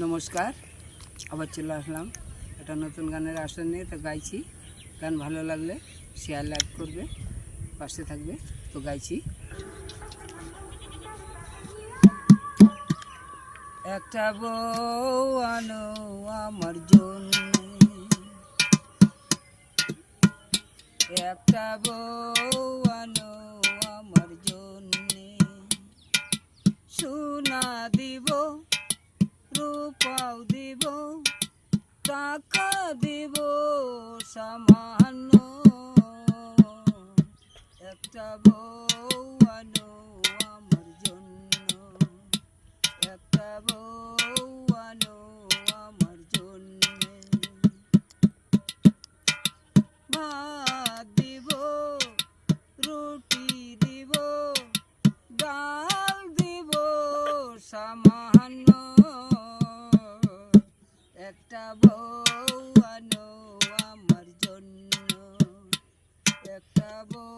নমস্কার, আবার চলে আসলাম একটা নতুন গানের আসর নিয়ে। তো গাইছি, গান ভালো লাগলে শেয়ার লাইক করবে, পাশে থাকবে। তো গাইছি। একটা বউ আনো আমার জন্য, একটা বউ আনো আমার জন্য, সোনা দিব, রূপাও দিব, টাকা দিব সামান্য, একটা বউ আনো আমার জন্য, একটা বউ আনো আমার জন্য। ভাত দিব, রুটি দিব, ডাল দিব সামান্য, একটা বউ আনো আমার জন্য, একটা বউ